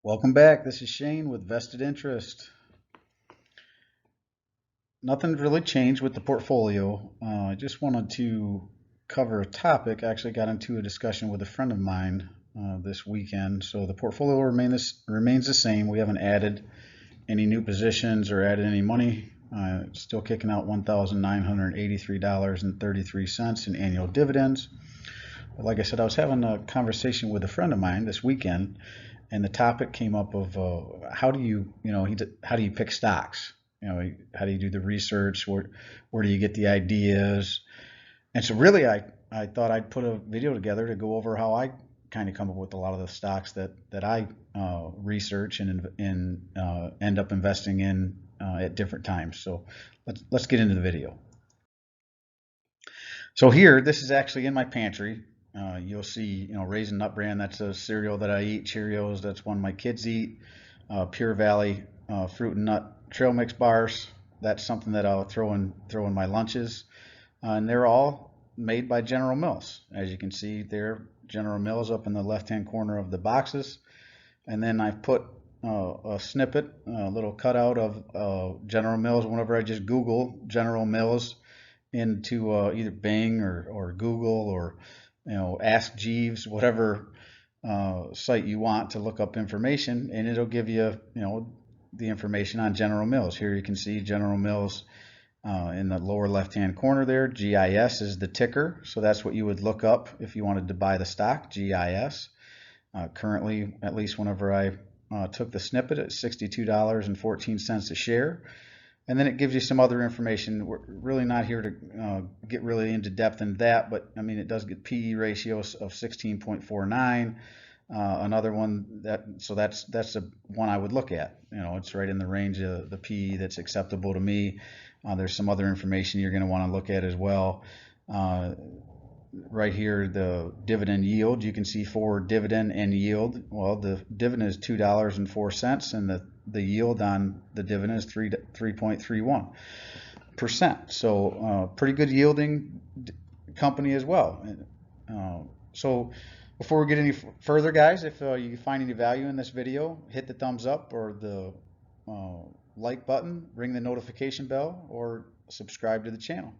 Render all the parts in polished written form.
Welcome back. This is Shane with Vested Interest. Nothing really changed with the portfolio. I just wanted to cover a topic. I actually got into a discussion with a friend of mine this weekend. So the portfolio remains the same. We haven't added any new positions or added any money. Still kicking out $1,983.33 in annual dividends. But like I said, I was having a conversation with a friend of mine this weekend, and the topic came up of how do you pick stocks? How do you do the research? Where do you get the ideas? And so really, I thought I'd put a video together to go over how I kind of come up with a lot of the stocks that I research and end up investing in at different times. So let's get into the video. So here, this is actually in my pantry. You'll see, Raisin Nut Bran, that's a cereal that I eat. Cheerios, that's one my kids eat. Pure Valley Fruit and Nut Trail Mix bars, that's something that I'll throw in my lunches. And they're all made by General Mills. As you can see, they're General Mills up in the left-hand corner of the boxes. And then I've put a snippet, a little cutout of General Mills. Whenever I just Google General Mills into either Bing or Google or Ask Jeeves, whatever site you want to look up information, and it'll give you the information on General Mills. Here you can see General Mills in the lower left-hand corner there. GIS is the ticker, so that's what you would look up if you wanted to buy the stock. GIS. Currently, at least whenever I took the snippet, it's $62.14 a share. And then it gives you some other information. We're really not here to get really into depth in that, but I mean, it does get PE ratios of 16.49. Another one that's the one I would look at. It's right in the range of the PE that's acceptable to me. There's some other information you're going to want to look at as well. Right here, the dividend yield. You can see forward dividend and yield. Well, the dividend is $2.04, and the yield on the dividend is 3.31%. So pretty good yielding company as well. So before we get any further, guys, if you find any value in this video, hit the thumbs up or the like button, ring the notification bell, or subscribe to the channel.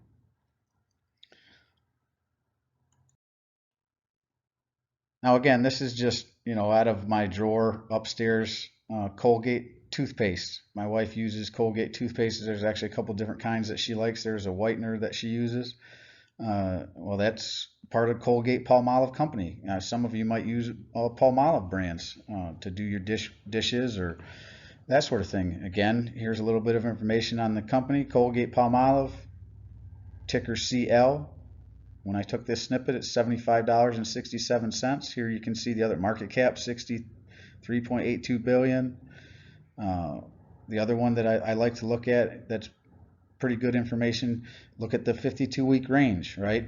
Now again, this is just, out of my drawer upstairs, Colgate toothpaste. My wife uses Colgate toothpaste. There's actually a couple different kinds that she likes. There's a whitener that she uses. Well, that's part of ColgatePalmolive company. Some of you might use Palmolive brands to do your dishes or that sort of thing. Again, here's a little bit of information on the company, ColgatePalmolive, ticker CL. When I took this snippet, it's $75.67. Here you can see the other market cap, $63.82 billion. The other one that I like to look at that's pretty good information, look at the 52-week range, right?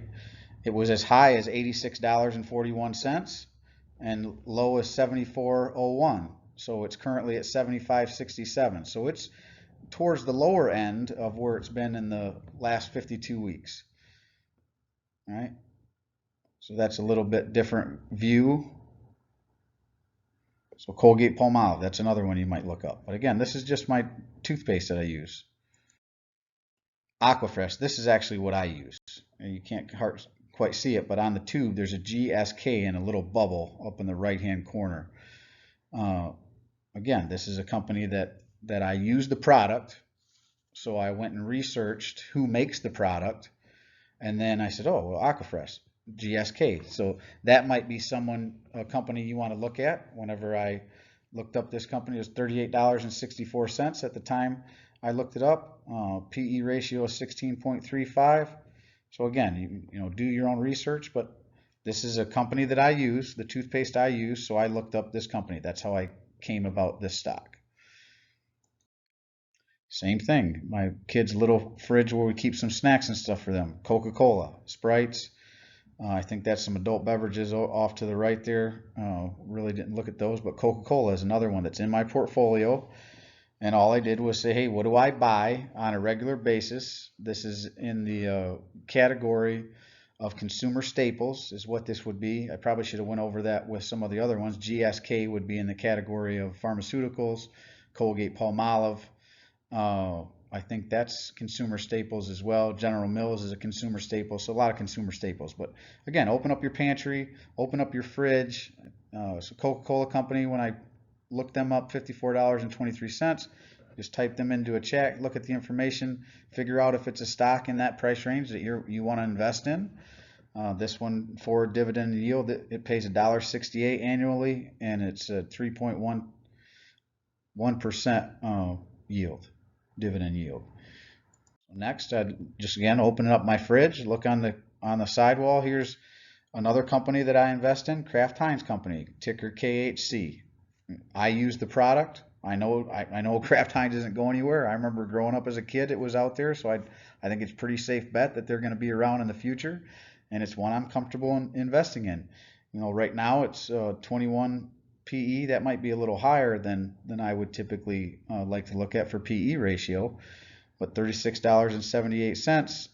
It was as high as $86.41 and low as $74.01. So it's currently at $75.67. So it's towards the lower end of where it's been in the last 52 weeks. All right, so that's a little bit different view. So ColgatePalmolive, that's another one you might look up. But again, this is just my toothpaste that I use. Aquafresh, this is actually what I use. And you can't quite see it, but on the tube there's a GSK in a little bubble up in the right-hand corner. Again, this is a company that I use the product, so I went and researched who makes the product. And then I said, oh, well, Aquafresh, GSK. So that might be a company you want to look at. Whenever I looked up this company, it was $38.64 at the time I looked it up. PE ratio is 16.35. So again, you do your own research, but this is a company that I use, the toothpaste I use, so I looked up this company. That's how I came about this stock. Same thing. My kids' little fridge where we keep some snacks and stuff for them. Coca-Cola, Sprites. I think that's some adult beverages off to the right there. Really didn't look at those, but Coca-Cola is another one that's in my portfolio. And all I did was say, hey, what do I buy on a regular basis? This is in the category of consumer staples is what this would be. I probably should have went over that with some of the other ones. GSK would be in the category of pharmaceuticals. Colgate-Palmolive, I think that's consumer staples as well. General Mills is a consumer staple, so a lot of consumer staples. But again, open up your pantry, open up your fridge. So Coca-Cola Company, when I looked them up, $54.23. Just type them into a chat, look at the information, figure out if it's a stock in that price range that you want to invest in. This one, for dividend yield, it pays $1.68 annually, and it's a 3.11% yield, dividend yield. Next, I'd just again open up my fridge, look on the sidewall. Here's another company that I invest in, Kraft Heinz Company, ticker KHC. I use the product. I know Kraft Heinz isn't going anywhere. I remember growing up as a kid, it was out there, so I think it's a pretty safe bet that they're going to be around in the future, and it's one I'm comfortable in investing in. You know, right now it's 21 PE. That might be a little higher than I would typically like to look at for PE ratio, but $36.78.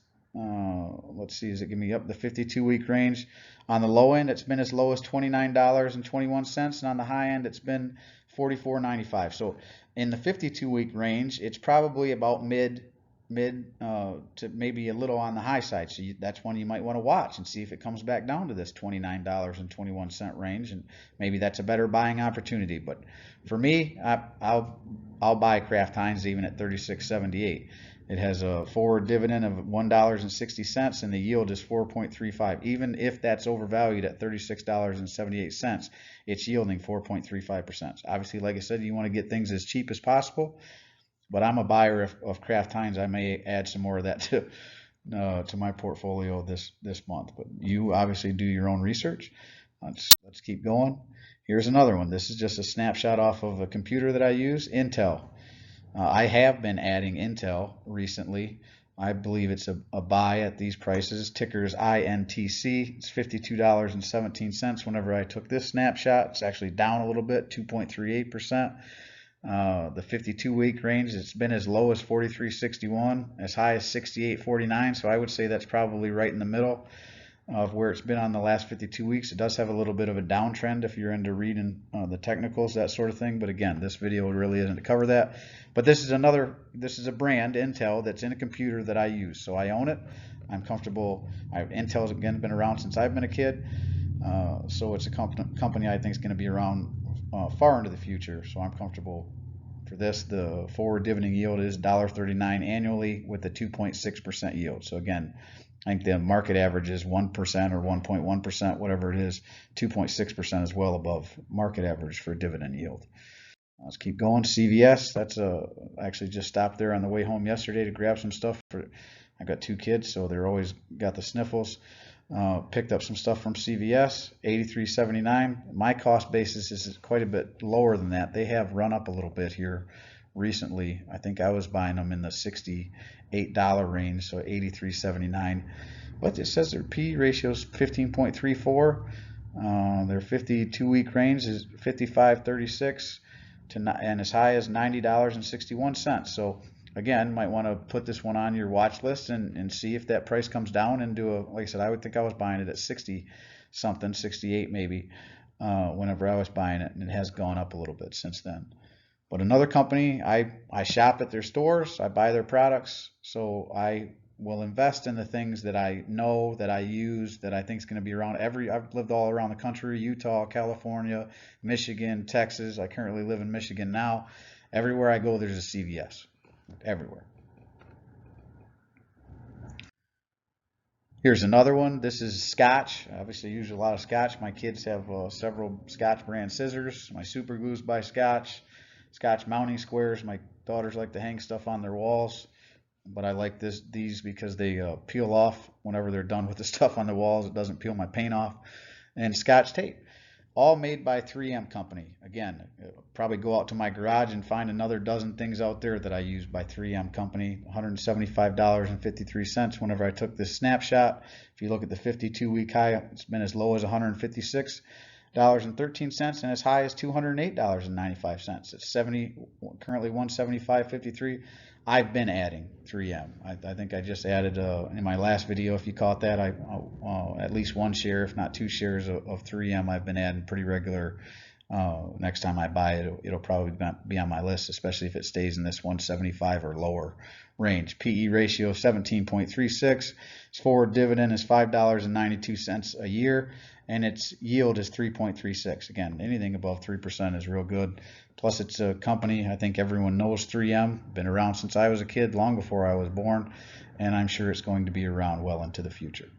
Let's see, is it giving me up the 52-week range? On the low end, it's been as low as $29.21, and on the high end, it's been $44.95. So in the 52-week range, it's probably about mid to maybe a little on the high side. So that's one you might want to watch and see if it comes back down to this $29.21 range, and maybe that's a better buying opportunity. But for me, I'll buy Kraft Heinz even at $36.78. It has a forward dividend of $1.60, and the yield is 4.35. Even if that's overvalued at $36.78, it's yielding 4.35%. Obviously, like I said, you want to get things as cheap as possible, but I'm a buyer of Kraft Heinz. I may add some more of that to my portfolio this month. But you obviously do your own research. Let's keep going. Here's another one. This is just a snapshot off of a computer that I use, Intel. I have been adding Intel recently. I believe it's a buy at these prices. Ticker is INTC. It's $52.17. Whenever I took this snapshot, it's actually down a little bit, 2.38%. The 52-week range, it's been as low as 43.61, as high as 68.49. So I would say that's probably right in the middle of where it's been on the last 52 weeks. It does have a little bit of a downtrend if you're into reading the technicals, that sort of thing. But again, this video really isn't to cover that. But this is a brand, Intel, that's in a computer that I use. So I own it. I'm comfortable. Intel's, again, been around since I've been a kid. So it's a company I think is going to be around far into the future. So I'm comfortable for this. The forward dividend yield is $1.39 annually with a 2.6% yield. So again, I think the market average is 1% or 1.1%, whatever it is. 2.6% is well above market average for dividend yield. Let's keep going. CVS, that's I actually just stopped there on the way home yesterday to grab some stuff. I've got two kids, so they're always got the sniffles. Picked up some stuff from CVS, $83.79. My cost basis is quite a bit lower than that. They have run up a little bit here recently. I think I was buying them in the $68 range, so $83.79. But it says their P ratio is 15.34. Their 52-week range is 55.36 and as high as $90.61. So again, might want to put this one on your watch list and see if that price comes down into like I said, I would think I was buying it at 60 something, 68 maybe, whenever I was buying it, and it has gone up a little bit since then. But another company, I shop at their stores, I buy their products, so I will invest in the things that I know, that I use, that I think is going to be around I've lived all around the country, Utah, California, Michigan, Texas. I currently live in Michigan now. Everywhere I go, there's a CVS. Everywhere. Here's another one. This is Scotch. Obviously, I use a lot of Scotch. My kids have several Scotch brand scissors. My super glues by Scotch. Scotch mounting squares. My daughters like to hang stuff on their walls, but I like these because they peel off whenever they're done with the stuff on the walls. It doesn't peel my paint off. And Scotch tape, all made by 3M Company. Again, probably go out to my garage and find another dozen things out there that I use by 3M Company. $175.53 whenever I took this snapshot. If you look at the 52-week high, it's been as low as $156.13 and as high as $208.95. It's currently $175.53. I've been adding 3M. I think I just added in my last video, if you caught that, at least one share, if not two shares of 3M. I've been adding pretty regular. Next time I buy it, it'll probably be on my list, especially if it stays in this 175 or lower range. PE ratio 17.36. Its forward dividend is $5.92 a year, and its yield is 3.36. Again, anything above 3% is real good. Plus, it's a company, I think everyone knows 3M, been around since I was a kid, long before I was born, and I'm sure it's going to be around well into the future.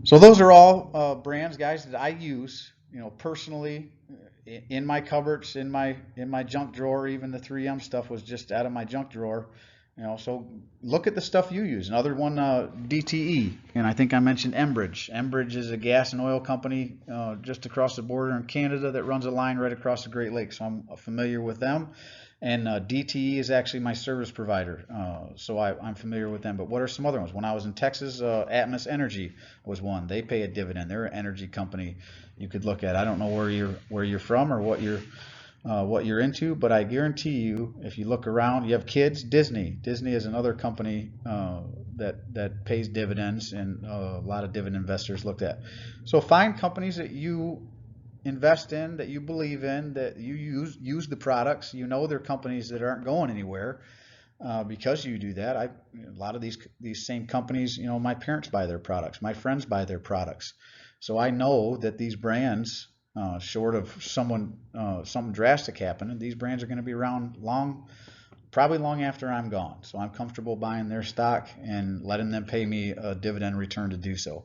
So those are all brands, guys, that I use, personally in my cupboards, in my junk drawer. Even the 3M stuff was just out of my junk drawer. So look at the stuff you use. Another one, DTE, and I think I mentioned Enbridge. Enbridge is a gas and oil company just across the border in Canada that runs a line right across the Great Lakes. So I'm familiar with them. And DTE is actually my service provider, so I'm familiar with them. But what are some other ones? When I was in Texas, Atmos Energy was one. They pay a dividend. They're an energy company you could look at. I don't know where you're from or what you're into, but I guarantee you, if you look around, you have kids. Disney is another company that pays dividends, and a lot of dividend investors looked at. So find companies that you invest in, that you believe in, that you use the products. They're companies that aren't going anywhere because you do that. A lot of these same companies, my parents buy their products, my friends buy their products, so I know that these brands, short of something drastic happening, these brands are going to be around probably long after I'm gone. So I'm comfortable buying their stock and letting them pay me a dividend return to do so.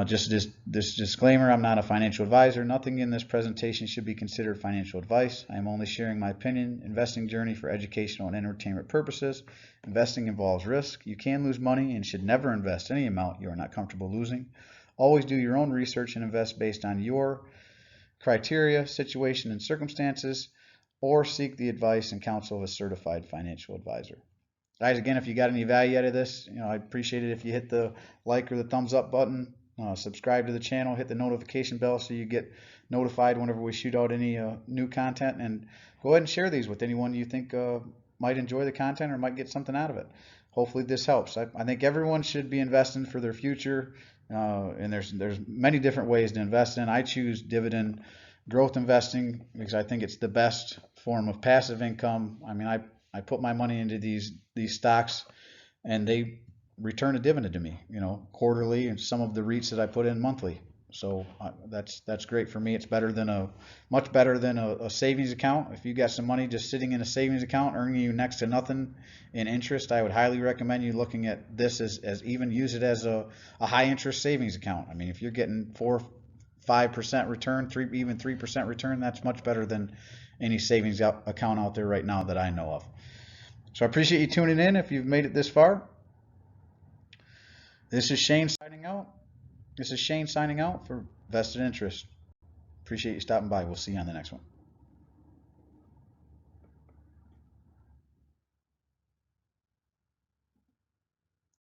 Just this disclaimer, I'm not a financial advisor. Nothing in this presentation should be considered financial advice. I am only sharing my opinion, investing journey for educational and entertainment purposes. Investing involves risk. You can lose money and should never invest any amount you are not comfortable losing. Always do your own research and invest based on your criteria, situation, and circumstances, or seek the advice and counsel of a certified financial advisor. Guys, again, if you got any value out of this, I'd appreciate it if you hit the like or the thumbs up button. Subscribe to the channel, hit the notification bell so you get notified whenever we shoot out any new content, and go ahead and share these with anyone you think might enjoy the content or might get something out of it. Hopefully this helps. I think everyone should be investing for their future, and there's many different ways to invest in. I choose dividend growth investing because I think it's the best form of passive income. I mean, I put my money into these stocks, and they return a dividend to me, quarterly, and some of the REITs that I put in monthly. So that's great for me. It's much better than a savings account. If you got some money just sitting in a savings account earning you next to nothing in interest, I would highly recommend you looking at this as even use it as a high interest savings account. I mean, if you're getting 4-5% return, even 3% return, that's much better than any savings account out there right now that I know of. So I appreciate you tuning in if you've made it this far. This is Shane signing out for Vested Interest. Appreciate you stopping by. We'll see you on the next one.